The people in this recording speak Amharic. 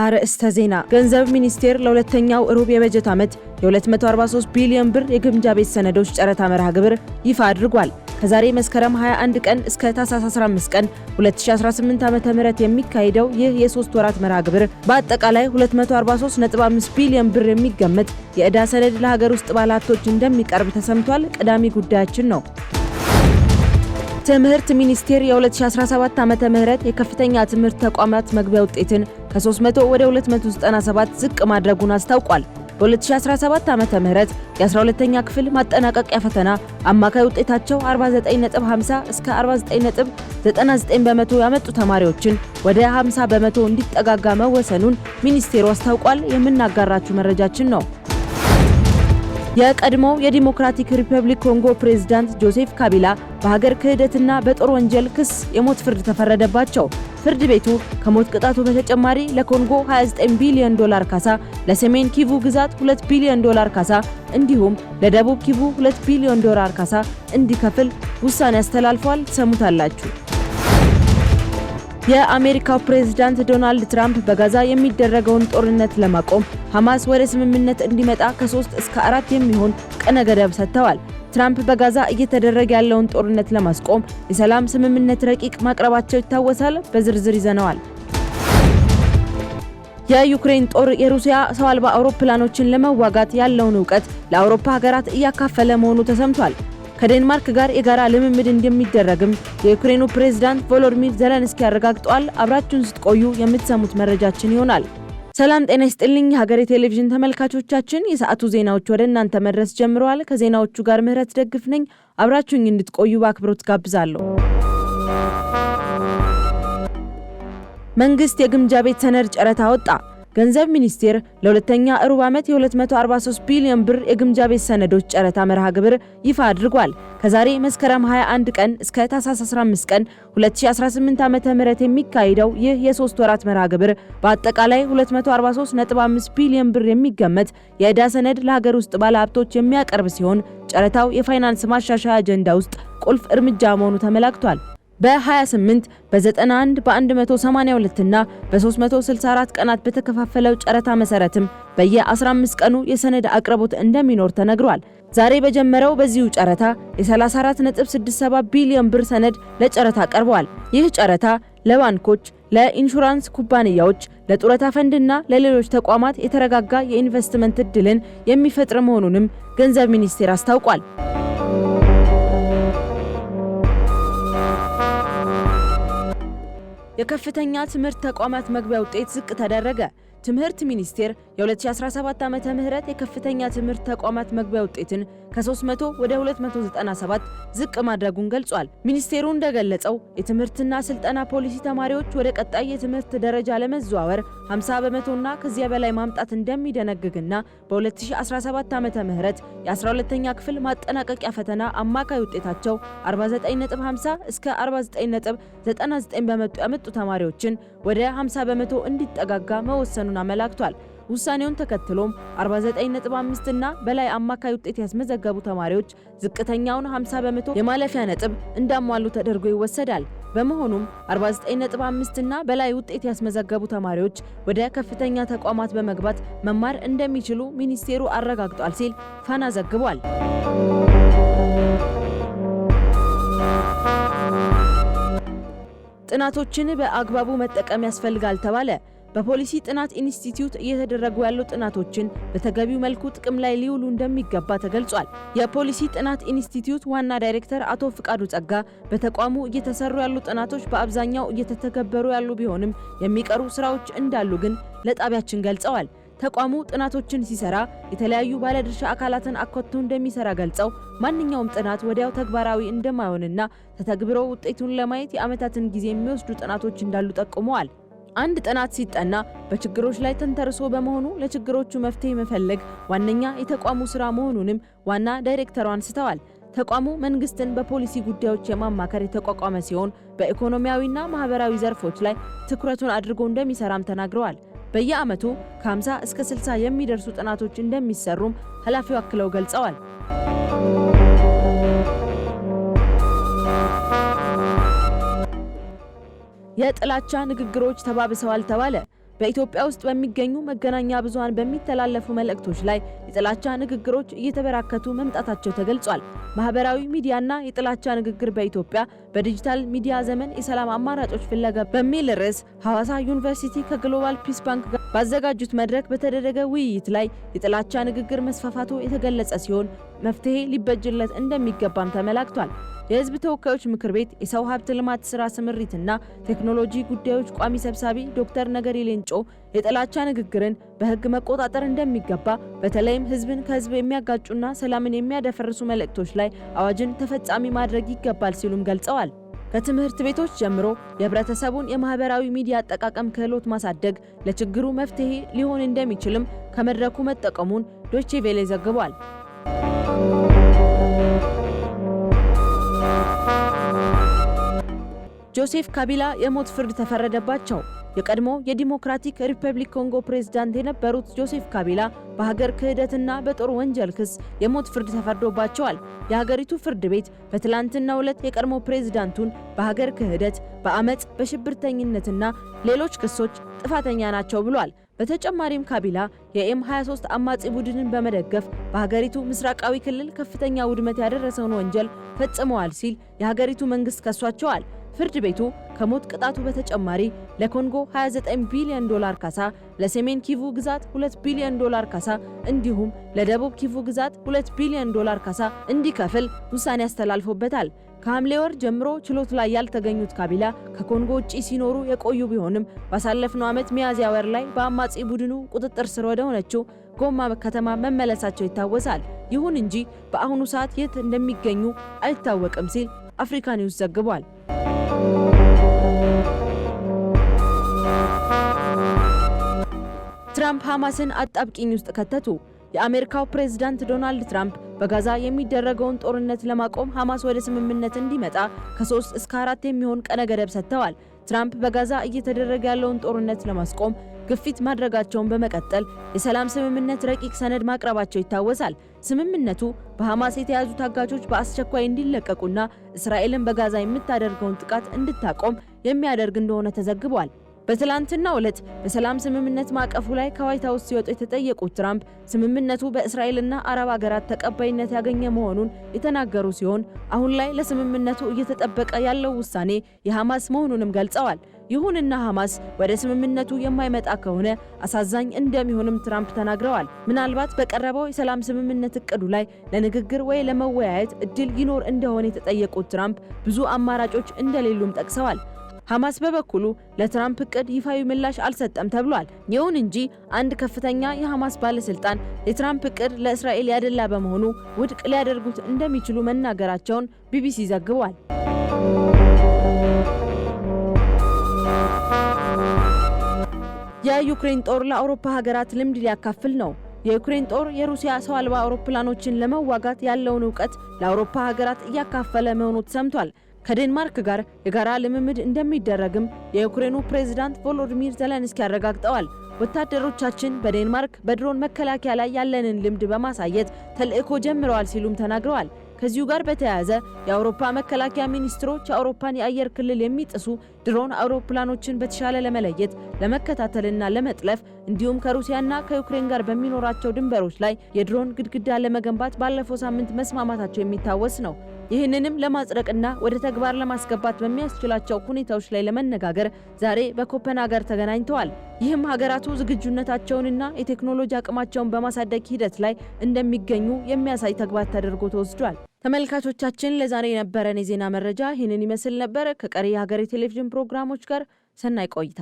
አርእስተ ዜና ገንዘብ ሚኒስቴር ለሁለተኛው ሩብ የበጀት ዓመት የ243 ቢሊዮን ብር የግምጃ ቤት ሰነዶች ጨረታ መርሃ ግብር ይፋ አድርጓል። ከዛሬ መስከረም 21 ቀን እስከ ታህሳስ 15 ቀን 2018 ዓ.ም የሚካሄደው ይህ የ3 ወራት መርሃ ግብር በአጠቃላይ 243.5 ቢሊዮን ብር የሚገመት የዕዳ ሰነድ ለሀገር ውስጥ ባለሀብቶች እንደሚቀርብ ተሰምቷል። ቀዳሚ ጉዳያችን ነው። ትምህርት ሚኒስቴር የ2017 ዓመተ ምህረት የከፍተኛ ትምህርት ተቋማት መግቢያ ውጤትን ከ300 ወደ 297 ዝቅ ማድረጉን አስታውቋል። በ2017 ዓመተ ምህረት የ12ኛ ክፍል ማጠናቀቂያ ፈተና አማካይ ውጤታቸው 49.50 እስከ 49.99 በመቶ ያመጡ ተማሪዎችን ወደ 50 በመቶ እንዲጠጋጋ መወሰኑን ሚኒስቴሩ አስታውቋል። የምናጋራችሁ መረጃችን ነው። የቀድሞው የዲሞክራቲክ ሪፐብሊክ ኮንጎ ፕሬዝዳንት ጆሴፍ ካቢላ በሀገር ክህደትና በጦር ወንጀል ክስ የሞት ፍርድ ተፈረደባቸው። ፍርድ ቤቱ ከሞት ቅጣቱ በተጨማሪ ለኮንጎ 29 ቢሊዮን ዶላር ካሳ፣ ለሰሜን ኪቩ ግዛት 2 ቢሊዮን ዶላር ካሳ እንዲሁም ለደቡብ ኪቩ 2 ቢሊዮን ዶላር ካሳ እንዲከፍል ውሳኔ አስተላልፏል። ሰሙታላችሁ። የአሜሪካው ፕሬዝዳንት ዶናልድ ትራምፕ በጋዛ የሚደረገውን ጦርነት ለማቆም ሐማስ ወደ ስምምነት እንዲመጣ ከ3 እስከ 4 የሚሆን ቀነ ገደብ ሰጥተዋል። ትራምፕ በጋዛ እየተደረገ ያለውን ጦርነት ለማስቆም የሰላም ስምምነት ረቂቅ ማቅረባቸው ይታወሳል። በዝርዝር ይዘነዋል። የዩክሬን ጦር የሩሲያ ሰው አልባ አውሮፕላኖችን ለመዋጋት ያለውን ዕውቀት ለአውሮፓ ሀገራት እያካፈለ መሆኑ ተሰምቷል። ከዴንማርክ ጋር የጋራ ልምምድ እንደሚደረግም የዩክሬኑ ፕሬዝዳንት ቮሎዲሚር ዜሌንስኪ አረጋግጠዋል። አብራችሁን ስትቆዩ የምትሰሙት መረጃችን ይሆናል። ሰላም ጤና ይስጥልኝ ሀገሬ ቴሌቪዥን ተመልካቾቻችን፣ የሰዓቱ ዜናዎች ወደ እናንተ መድረስ ጀምረዋል። ከዜናዎቹ ጋር ምህረት ደግፍ ነኝ። አብራችሁኝ እንድትቆዩ በአክብሮት ጋብዛለሁ። መንግስት የግምጃ ቤት ሰነድ ጨረታ ወጣ። ገንዘብ ሚኒስቴር ለሁለተኛ ሩብ ዓመት የ243 ቢሊዮን ብር የግምጃ ቤት ሰነዶች ጨረታ መርሃ ግብር ይፋ አድርጓል። ከዛሬ መስከረም 21 ቀን እስከ ታህሳስ 15 ቀን 2018 ዓ.ም የሚካሄደው ይህ የ3 ወራት መርሃ ግብር በአጠቃላይ 243.5 ቢሊዮን ብር የሚገመት የዕዳ ሰነድ ለሀገር ውስጥ ባለሀብቶች የሚያቀርብ ሲሆን ጨረታው የፋይናንስ ማሻሻያ አጀንዳ ውስጥ ቁልፍ እርምጃ መሆኑ ተመላክቷል። በ28 በ91 በ182 እና በ364 ቀናት በተከፋፈለው ጨረታ መሰረትም በየ15 ቀኑ የሰነድ አቅርቦት እንደሚኖር ተነግሯል። ዛሬ በጀመረው በዚሁ ጨረታ የ34.67 ቢሊዮን ብር ሰነድ ለጨረታ ቀርቧል። ይህ ጨረታ ለባንኮች፣ ለኢንሹራንስ ኩባንያዎች፣ ለጡረታ ፈንድና ለሌሎች ተቋማት የተረጋጋ የኢንቨስትመንት እድልን የሚፈጥር መሆኑንም ገንዘብ ሚኒስቴር አስታውቋል። የከፍተኛ ትምህርት ተቋማት መግቢያ ውጤት ዝቅ ተደረገ። ትምህርት ሚኒስቴር የ2017 ዓመተ ምህረት የከፍተኛ ትምህርት ተቋማት መግቢያ ውጤትን ከ300 ወደ 297 ዝቅ ማድረጉን ገልጿል። ሚኒስቴሩ እንደገለጸው የትምህርትና ስልጠና ፖሊሲ ተማሪዎች ወደ ቀጣይ የትምህርት ደረጃ ለመዘዋወር 50 በመቶና ከዚያ በላይ ማምጣት እንደሚደነግግና በ2017 ዓመተ ምህረት የ12ኛ ክፍል ማጠናቀቂያ ፈተና አማካይ ውጤታቸው 49.50 እስከ 49.99 በመቶ ያመጡ ተማሪዎችን ወደ 50 በመቶ እንዲጠጋጋ መወሰኑን አመላክቷል። ውሳኔውን ተከትሎም 49.5 እና በላይ አማካይ ውጤት ያስመዘገቡ ተማሪዎች ዝቅተኛውን 50 በመቶ የማለፊያ ነጥብ እንዳሟሉ ተደርጎ ይወሰዳል። በመሆኑም 49.5 እና በላይ ውጤት ያስመዘገቡ ተማሪዎች ወደ ከፍተኛ ተቋማት በመግባት መማር እንደሚችሉ ሚኒስቴሩ አረጋግጧል ሲል ፋና ዘግቧል። ጥናቶችን በአግባቡ መጠቀም ያስፈልጋል ተባለ። በፖሊሲ ጥናት ኢንስቲትዩት እየተደረጉ ያሉ ጥናቶችን በተገቢው መልኩ ጥቅም ላይ ሊውሉ እንደሚገባ ተገልጿል። የፖሊሲ ጥናት ኢንስቲትዩት ዋና ዳይሬክተር አቶ ፍቃዱ ጸጋ በተቋሙ እየተሰሩ ያሉ ጥናቶች በአብዛኛው እየተተገበሩ ያሉ ቢሆንም የሚቀሩ ስራዎች እንዳሉ ግን ለጣቢያችን ገልጸዋል። ተቋሙ ጥናቶችን ሲሰራ የተለያዩ ባለድርሻ አካላትን አካቶ እንደሚሰራ ገልጸው ማንኛውም ጥናት ወዲያው ተግባራዊ እንደማይሆንና ተተግብሮ ውጤቱን ለማየት የዓመታትን ጊዜ የሚወስዱ ጥናቶች እንዳሉ ጠቁመዋል። አንድ ጥናት ሲጠና በችግሮች ላይ ተንተርሶ በመሆኑ ለችግሮቹ መፍትሄ መፈለግ ዋነኛ የተቋሙ ስራ መሆኑንም ዋና ዳይሬክተሩ አንስተዋል። ተቋሙ መንግስትን በፖሊሲ ጉዳዮች የማማከር የተቋቋመ ሲሆን በኢኮኖሚያዊና ማህበራዊ ዘርፎች ላይ ትኩረቱን አድርጎ እንደሚሰራም ተናግረዋል። በየዓመቱ ከ50 እስከ 60 የሚደርሱ ጥናቶች እንደሚሰሩም ኃላፊው አክለው ገልጸዋል። የጥላቻ ንግግሮች ተባብሰዋል ተባለ። በኢትዮጵያ ውስጥ በሚገኙ መገናኛ ብዙሃን በሚተላለፉ መልእክቶች ላይ የጥላቻ ንግግሮች እየተበራከቱ መምጣታቸው ተገልጿል። ማህበራዊ ሚዲያና የጥላቻ ንግግር በኢትዮጵያ በዲጂታል ሚዲያ ዘመን የሰላም አማራጮች ፍለጋ በሚል ርዕስ ሐዋሳ ዩኒቨርሲቲ ከግሎባል ፒስ ባንክ ጋር ባዘጋጁት መድረክ በተደረገ ውይይት ላይ የጥላቻ ንግግር መስፋፋቱ የተገለጸ ሲሆን መፍትሄ ሊበጅለት እንደሚገባም ተመላክቷል። የህዝብ ተወካዮች ምክር ቤት የሰው ሀብት ልማት ስራ ስምሪትና ቴክኖሎጂ ጉዳዮች ቋሚ ሰብሳቢ ዶክተር ነገሪ ሌንጮ የጥላቻ ንግግርን በህግ መቆጣጠር እንደሚገባ በተለይም ህዝብን ከህዝብ የሚያጋጩና ሰላምን የሚያደፈርሱ መልእክቶች ላይ አዋጅን ተፈጻሚ ማድረግ ይገባል ሲሉም ገልጸዋል። ከትምህርት ቤቶች ጀምሮ የህብረተሰቡን የማህበራዊ ሚዲያ አጠቃቀም ክህሎት ማሳደግ ለችግሩ መፍትሄ ሊሆን እንደሚችልም ከመድረኩ መጠቀሙን ዶቼ ቬለ ዘግቧል። ጆሴፍ ካቢላ የሞት ፍርድ ተፈረደባቸው። የቀድሞ የዲሞክራቲክ ሪፐብሊክ ኮንጎ ፕሬዝዳንት የነበሩት ጆሴፍ ካቢላ በሀገር ክህደትና በጦር ወንጀል ክስ የሞት ፍርድ ተፈርዶባቸዋል። የሀገሪቱ ፍርድ ቤት በትላንትናው ዕለት የቀድሞ ፕሬዝዳንቱን በሀገር ክህደት፣ በአመጽ፣ በሽብርተኝነትና ሌሎች ክሶች ጥፋተኛ ናቸው ብሏል። በተጨማሪም ካቢላ የኤም23 አማጺ ቡድንን በመደገፍ በሀገሪቱ ምስራቃዊ ክልል ከፍተኛ ውድመት ያደረሰውን ወንጀል ፈጽመዋል ሲል የሀገሪቱ መንግስት ከሷቸዋል። ፍርድ ቤቱ ከሞት ቅጣቱ በተጨማሪ ለኮንጎ 29 ቢሊዮን ዶላር ካሳ፣ ለሰሜን ኪቩ ግዛት 2 ቢሊዮን ዶላር ካሳ እንዲሁም ለደቡብ ኪቩ ግዛት 2 ቢሊዮን ዶላር ካሳ እንዲከፍል ውሳኔ አስተላልፎበታል። ከሐምሌ ወር ጀምሮ ችሎት ላይ ያልተገኙት ካቢላ ከኮንጎ ውጪ ሲኖሩ የቆዩ ቢሆንም ባሳለፍነው ዓመት ሚያዝያ ወር ላይ በአማጺ ቡድኑ ቁጥጥር ስር ወደ ሆነችው ጎማ ከተማ መመለሳቸው ይታወሳል። ይሁን እንጂ በአሁኑ ሰዓት የት እንደሚገኙ አይታወቅም ሲል አፍሪካ ኒውስ ዘግቧል። ትራምፕ ሐማስን አጣብቂኝ ውስጥ ከተቱ። የአሜሪካው ፕሬዝዳንት ዶናልድ ትራምፕ በጋዛ የሚደረገውን ጦርነት ለማቆም ሐማስ ወደ ስምምነት እንዲመጣ ከ3 እስከ 4 የሚሆን ቀነ ገደብ ሰጥተዋል። ትራምፕ በጋዛ እየተደረገ ያለውን ጦርነት ለማስቆም ግፊት ማድረጋቸውን በመቀጠል የሰላም ስምምነት ረቂቅ ሰነድ ማቅረባቸው ይታወሳል። ስምምነቱ በሐማስ የተያዙ ታጋቾች በአስቸኳይ እንዲለቀቁና እስራኤልን በጋዛ የምታደርገውን ጥቃት እንድታቆም የሚያደርግ እንደሆነ ተዘግቧል። በትላንትናው ዕለት በሰላም ስምምነት ማዕቀፉ ላይ ከዋይት ሃውስ ሲወጡ የተጠየቁት ትራምፕ ስምምነቱ በእስራኤልና አረብ ሀገራት ተቀባይነት ያገኘ መሆኑን የተናገሩ ሲሆን አሁን ላይ ለስምምነቱ እየተጠበቀ ያለው ውሳኔ የሐማስ መሆኑንም ገልጸዋል። ይሁንና ሐማስ ወደ ስምምነቱ የማይመጣ ከሆነ አሳዛኝ እንደሚሆንም ትራምፕ ተናግረዋል። ምናልባት በቀረበው የሰላም ስምምነት እቅዱ ላይ ለንግግር ወይ ለመወያየት እድል ይኖር እንደሆነ የተጠየቁት ትራምፕ ብዙ አማራጮች እንደሌሉም ጠቅሰዋል። ሐማስ በበኩሉ ለትራምፕ እቅድ ይፋዊ ምላሽ አልሰጠም ተብሏል። ይሁን እንጂ አንድ ከፍተኛ የሐማስ ባለስልጣን የትራምፕ እቅድ ለእስራኤል ያደላ በመሆኑ ውድቅ ሊያደርጉት እንደሚችሉ መናገራቸውን ቢቢሲ ዘግቧል። የዩክሬን ጦር ለአውሮፓ ሀገራት ልምድ ሊያካፍል ነው። የዩክሬን ጦር የሩሲያ ሰው አልባ አውሮፕላኖችን ለመዋጋት ያለውን ዕውቀት ለአውሮፓ ሀገራት እያካፈለ መሆኑ ተሰምቷል። ከዴንማርክ ጋር የጋራ ልምምድ እንደሚደረግም የዩክሬኑ ፕሬዝዳንት ቮሎዲሚር ዜሌንስኪ አረጋግጠዋል። ወታደሮቻችን በዴንማርክ በድሮን መከላከያ ላይ ያለንን ልምድ በማሳየት ተልዕኮ ጀምረዋል ሲሉም ተናግረዋል። ከዚሁ ጋር በተያያዘ የአውሮፓ መከላከያ ሚኒስትሮች የአውሮፓን የአየር ክልል የሚጥሱ ድሮን አውሮፕላኖችን በተሻለ ለመለየት ለመከታተልና ለመጥለፍ እንዲሁም ከሩሲያና ከዩክሬን ጋር በሚኖራቸው ድንበሮች ላይ የድሮን ግድግዳ ለመገንባት ባለፈው ሳምንት መስማማታቸው የሚታወስ ነው። ይህንንም ለማጽደቅና ወደ ተግባር ለማስገባት በሚያስችላቸው ሁኔታዎች ላይ ለመነጋገር ዛሬ በኮፐንሃገን ተገናኝተዋል። ይህም ሀገራቱ ዝግጁነታቸውንና የቴክኖሎጂ አቅማቸውን በማሳደግ ሂደት ላይ እንደሚገኙ የሚያሳይ ተግባር ተደርጎ ተወስዷል። ተመልካቾቻችን ለዛሬ የነበረን የዜና መረጃ ይህንን ይመስል ነበር። ከቀሪ የሀገሬ ቴሌቪዥን ፕሮግራሞች ጋር ሰናይ ቆይታ